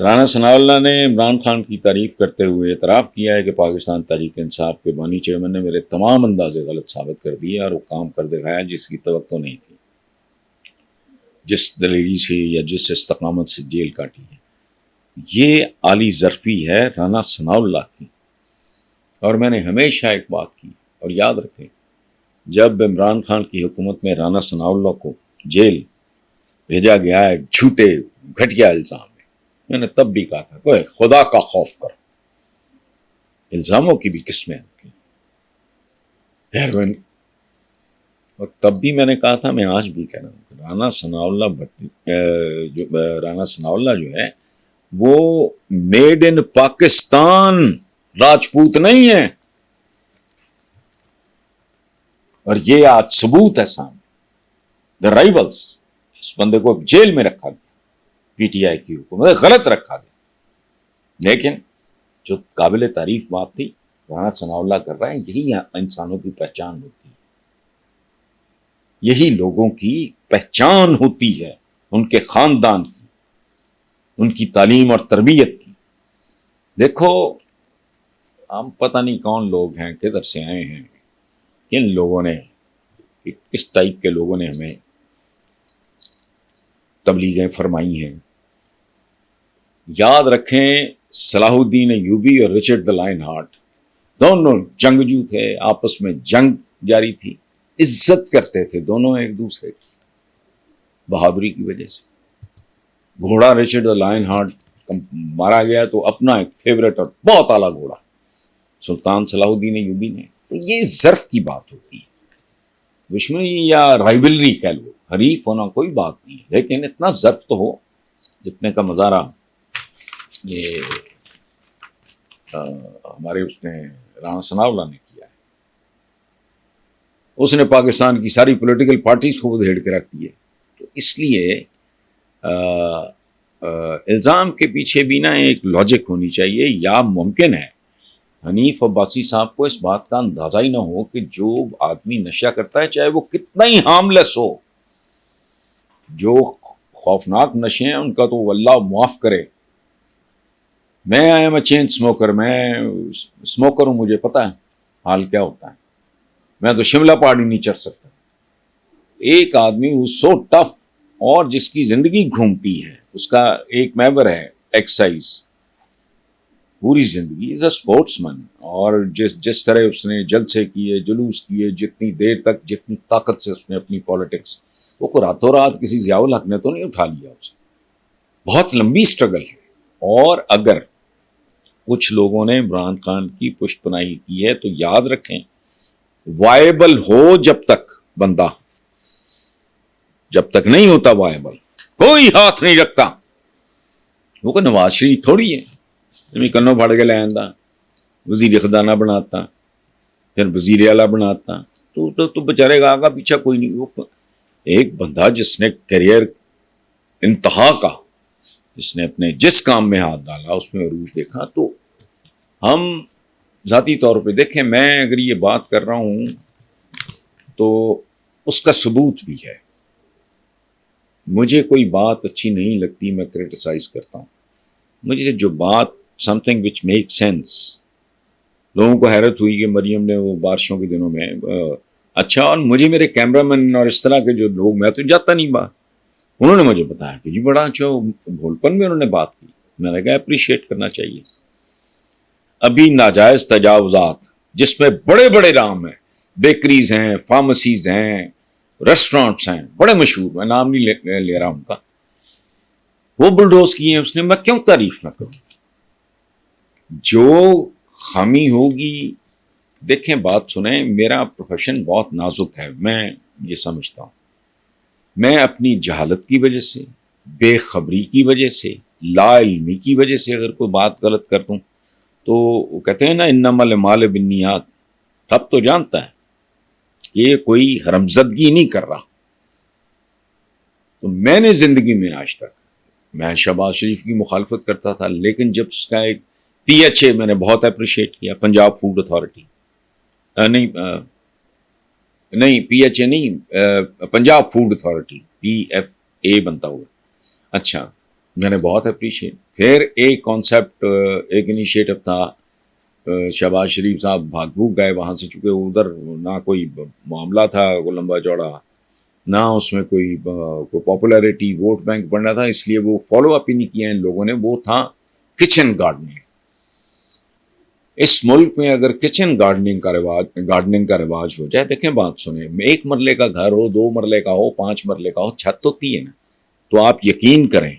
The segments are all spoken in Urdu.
رانا ثناء اللہ نے عمران خان کی تعریف کرتے ہوئے اعتراف کیا ہے کہ پاکستان تحریک انصاف کے بانی چیئرمین نے میرے تمام اندازے غلط ثابت کر دیے اور وہ کام کر دکھایا جس کی توقع نہیں تھی، جس دلیری سے یا جس استقامت سے جیل کاٹی ہے۔ یہ عالی ظرفی ہے رانا ثناء اللہ کی۔ اور میں نے ہمیشہ ایک بات کی، اور یاد رکھیں، جب عمران خان کی حکومت میں رانا ثناء اللہ کو جیل بھیجا گیا ہے جھوٹے گھٹیا الزام میں نے تب بھی کہا تھا کوئی خدا کا خوف کرو، الزاموں کی بھی قسمیں ہوتی ہیں، اور تب بھی میں نے کہا تھا، میں آج بھی کہہ رہا ہوں کہ رانا ثناء اللہ جو ہے وہ میڈ ان پاکستان راجپوت نہیں ہے، اور یہ آج ثبوت ہے سامنے۔ دا رائیولز، اس بندے کو جیل میں رکھا گیا، پی ٹی آئی کی حکومت غلط رکھا گیا، لیکن جو قابل تعریف بات تھی رانا ثناء اللہ کر رہا ہے، یہی انسانوں کی پہچان ہوتی ہے، یہی لوگوں کی پہچان ہوتی ہے، ان کے خاندان کی، ان کی تعلیم اور تربیت کی۔ دیکھو ہم پتہ نہیں کون لوگ ہیں، کدھر سے آئے ہیں، کن لوگوں نے، کس ٹائپ کے لوگوں نے ہمیں تبلیغیں فرمائی ہیں۔ یاد رکھیں صلاح الدین ایوبی اور رچرڈ دا لائن ہارٹ دونوں جنگجو تھے، آپس میں جنگ جاری تھی، عزت کرتے تھے دونوں ایک دوسرے کی، بہادری کی وجہ سے۔ گھوڑا رچرڈ دا لائن ہارٹ مارا گیا تو اپنا ایک فیوریٹ اور بہت اعلیٰ گھوڑا سلطان صلاح الدین ایوبی نے۔ تو یہ ظرف کی بات ہوتی ہے، دشمنی یا رائبلری کہہ لو، حریف ہونا کوئی بات نہیں ہے، لیکن اتنا ظرف تو ہو جتنے کا مظاہرہ یہ ہمارے اس نے رانا ثناء اللہ نے کیا ہے۔ اس نے پاکستان کی ساری پولیٹیکل پارٹیز کو ادھیڑ کے رکھ دیے، تو اس لیے الزام کے پیچھے بھی نا ایک لاجک ہونی چاہیے، یا ممکن ہے حنیف عباسی صاحب کو اس بات کا اندازہ ہی نہ ہو کہ جو آدمی نشہ کرتا ہے چاہے وہ کتنا ہی ہارملیس ہو، جو خوفناک نشے ہیں ان کا تو اللہ معاف کرے۔ میں I am a chain smoker, میں اسموکر ہوں، مجھے پتا ہے حال کیا ہوتا ہے، میں تو شملہ پہاڑی نہیں چڑھ سکتا۔ ایک آدمی وہ سو ٹف اور جس کی زندگی گھومتی ہے، اس کا ایک محور ہے ایکسرسائز، پوری زندگی از اے اسپورٹس مین، اور جس طرح اس نے جلسے کیے، جلوس کیے، جتنی دیر تک، جتنی طاقت سے اس نے اپنی پالیٹکس، وہ کو راتوں رات کسی ضیاء الحق نے تو نہیں اٹھا لیا اسے، بہت لمبی سٹرگل ہے۔ اور اگر کچھ لوگوں نے عمران خان کی پشت پناہی کی ہے تو یاد رکھیں وائبل ہو جب تک بندہ، جب تک نہیں ہوتا وائبل کوئی ہاتھ نہیں رکھتا۔ وہ کوئی نواز شریف تھوڑی ہے، کنوں پھاڑ کے لے آندا، وزیر خزانہ بناتا، پھر وزیر اعلیٰ بناتا، تو بچارے کا آگا پیچھا کوئی نہیں۔ وہ ایک بندہ جس نے کیریئر انتہا کا، جس نے اپنے جس کام میں ہاتھ ڈالا اس میں عروج دیکھا۔ تو ہم ذاتی طور پہ دیکھیں، میں اگر یہ بات کر رہا ہوں تو اس کا ثبوت بھی ہے، مجھے کوئی بات اچھی نہیں لگتی میں کرٹیسائز کرتا ہوں، مجھے جو بات some thing which make sense. لوگوں کو حیرت ہوئی کہ مریم نے وہ بارشوں کے دنوں میں اچھا، اور مجھے میرے کیمرہ مین اور اس طرح کے جو لوگ، میں تو جاتا نہیں بات، انہوں نے مجھے بتایا کہ جی بڑا اچھا بھولپن میں انہوں نے بات کی، میں نے کہا اپریشیٹ کرنا چاہیے۔ ابھی ناجائز تجاوزات جس میں بڑے بڑے نام ہیں، بیکریز ہیں، فارمیسیز ہیں، ریسٹورانٹس ہیں، بڑے مشہور، میں نام نہیں لے رہا ان کا، وہ بلڈوز کیے ہیں اس نے، میں کیوں تعریف نہ کروں؟ جو خامی ہوگی، دیکھیں بات سنیں، میرا پروفیشن بہت نازک ہے، میں یہ سمجھتا ہوں، میں اپنی جہالت کی وجہ سے، بے خبری کی وجہ سے، لا علمی کی وجہ سے اگر کوئی بات غلط کر دوں تو وہ کہتے ہیں نا انما الاعمال بالنیات، رب تو جانتا ہے کہ یہ کوئی حرمزدگی نہیں کر رہا۔ تو میں نے زندگی میں آج تک، میں شہباز شریف کی مخالفت کرتا تھا، لیکن جب اس کا ایک پی ایچ اے میں نے بہت اپریشیٹ کیا، پنجاب فوڈ اتھارٹی، نہیں پی ایچ اے نہیں، Punjab food authority, P F A بنتا ہوا، اچھا میں نے بہت اپریشیٹ. پھر ایک کانسیپٹ، ایک انیشیٹو تھا، شہباز شریف صاحب بھاگ بھوگ گئے وہاں سے، چونکہ ادھر نہ کوئی معاملہ تھا کوئی لمبا چوڑا، نہ اس میں کوئی پاپولیرٹی ووٹ بینک بننا تھا، اس لیے وہ فالو اپ ہی نہیں کیا ان لوگوں نے. وہ تھا کچن گارڈننگ. اس ملک میں اگر کچن گارڈننگ کا رواج ہو جائے، دیکھیں بات سنیں، ایک مرلے کا گھر ہو، 2 مرلے کا ہو، 5 مرلے کا ہو، چھت ہوتی ہے نا، تو آپ یقین کریں،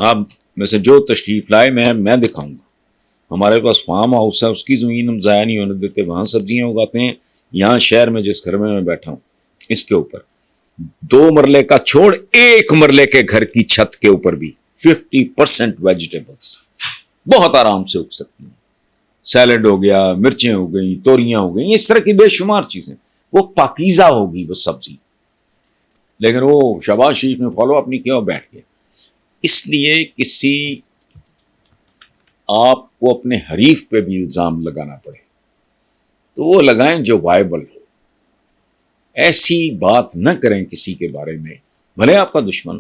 آپ میں سے جو تشریف لائے میں دکھاؤں گا. ہمارے پاس فارم ہاؤس ہے، اس کی زمین ہم ضائع نہیں ہونے دیتے، وہاں سبزیاں اگاتے ہیں. یہاں شہر میں جس گھر میں بیٹھا ہوں اس کے اوپر 2 مرلے کا چھوڑ 1 مرلے کے گھر کی چھت کے اوپر بھی 50% ویجیٹیبلس بہت آرام سے اگ سکتی ہیں. سیلڈ ہو گیا، مرچیں ہو گئی، توریاں ہو گئی، اس طرح کی بے شمار چیزیں. وہ پاکیزہ ہوگی وہ سبزی، لیکن وہ شہباز شریف نے فالو اپ نہیں کیا اور بیٹھ گیا. اس لیے کسی آپ کو اپنے حریف پہ بھی الزام لگانا پڑے تو وہ لگائیں جو وائبل ہو. ایسی بات نہ کریں کسی کے بارے میں، بھلے آپ کا دشمن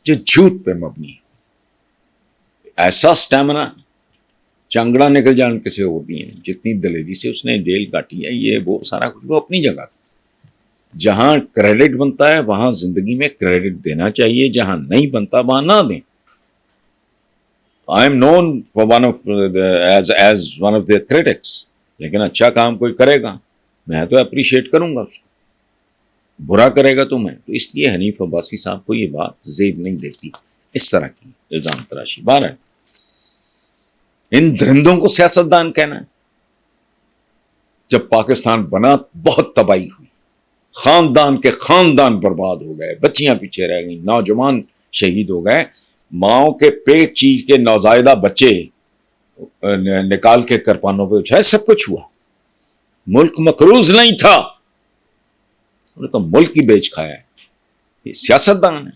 جو جھوٹ پہ مبنی ہے. ایسا سٹیمنا چنگڑا نکل جان کسے ہوتی ہیں، جتنی دلیری سے اس نے جیل کاٹی ہے، یہ وہ سارا کچھ وہ اپنی جگہ. جہاں کریڈٹ بنتا ہے وہاں زندگی میں کریڈٹ دینا چاہیے، جہاں نہیں بنتا وہاں نہ دیں. I am known for as one of their critics. لیکن اچھا کام کوئی کرے گا میں تو اپریشیٹ کروں گا اس کو، برا کرے گا تو میں. تو اس لیے حنیف عباسی صاحب کو یہ بات زیب نہیں دیتی، اس طرح کی الزام تراشی. بار ہے ان درندوں کو سیاستدان کہنا ہے. جب پاکستان بنا بہت تباہی ہوئی، خاندان کے خاندان برباد ہو گئے، بچیاں پیچھے رہ گئیں، نوجوان شہید ہو گئے، ماؤں کے پیٹ چیر کے نوزائیدہ بچے نکال کے کرپانوں پہ اچھائے، سب کچھ ہوا. ملک مقروض نہیں تھا، انہوں نے تو ملک ہی بیچ کھایا ہے. یہ سیاستدان ہے.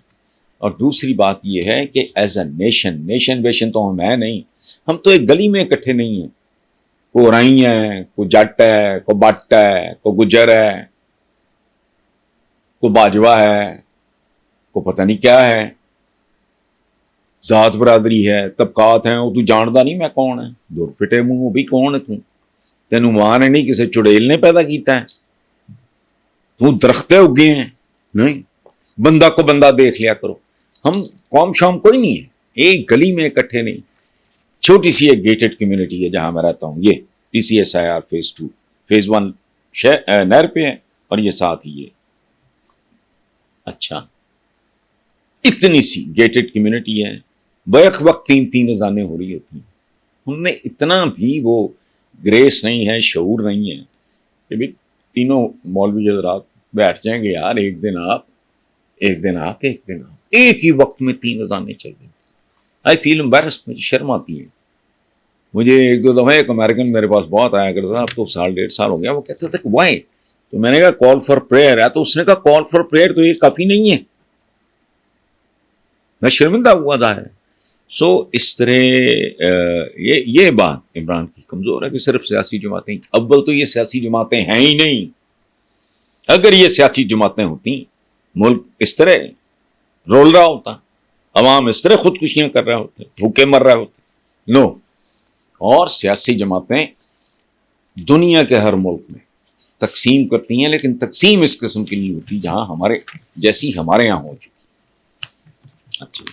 اور دوسری بات یہ ہے کہ ایز اے نیشن ویشن تو ہم ہے نہیں، ہم تو ایک گلی میں اکٹھے نہیں ہیں. کوئی رائی ہے، کوئی جٹ ہے، کوئی بٹ ہے، کوئی گجر ہے، کوئی باجوہ ہے، کوئی پتہ نہیں کیا ہے، ذات برادری ہے، طبقات ہیں. وہ تو جانتا نہیں میں کون ہے، دور پٹے منہ بھی کون ہے تینوں ماں نے نہیں کسی چڑیل نے پیدا کیتا ہے، تو درختے اگے ہیں. نہیں، بندہ کو بندہ دیکھ لیا کرو. ہم قوم شام کوئی نہیں ہے، ایک گلی میں اکٹھے نہیں. چھوٹی سی ایک گیٹڈ کمیونٹی ہے جہاں میں رہتا ہوں، یہ T C S I R phase 2 phase 1 نہر پہ ہے، اور یہ ساتھ ہی ہے. اچھا، اتنی سی گیٹڈ کمیونٹی ہے، بیک وقت 3 اذانیں ہو رہی ہوتی ہیں. ان میں اتنا بھی وہ گریس نہیں ہے، شعور نہیں ہے کہ بھی تینوں مولوی حضرات بیٹھ جائیں گے یار، ایک دن آپ ایک ہی وقت میں 3 اذانیں چل رہی. آئی فیل امبیرس، مجھے شرم آتی ہے. مجھے 1-2 دفعہ ایک امریکن میرے پاس بہت آیا کرتا تھا، اب تو 1.5 سال ہو گیا، وہ کہتا تھا کہ وائی، تو میں نے کہا کال فار پریئر ہے، تو اس نے کہا کال فار پریئر تو یہ کافی نہیں ہے. میں شرمندہ ہوا ظاہر ہے. سو اس طرح یہ بات عمران کی کمزور ہے کہ صرف سیاسی جماعتیں. اول تو یہ سیاسی جماعتیں ہیں ہی نہیں. اگر یہ سیاسی جماعتیں ہوتی ملک اس طرح رول رہا ہوتا، عوام اس طرح خودکشیاں کر رہے ہوتے، بھوکے مر رہے ہوتے. نو. اور سیاسی جماعتیں دنیا کے ہر ملک میں تقسیم کرتی ہیں، لیکن تقسیم اس قسم کی نہیں ہوتی جہاں ہمارے جیسی ہمارے یہاں ہو چکی. اچھا.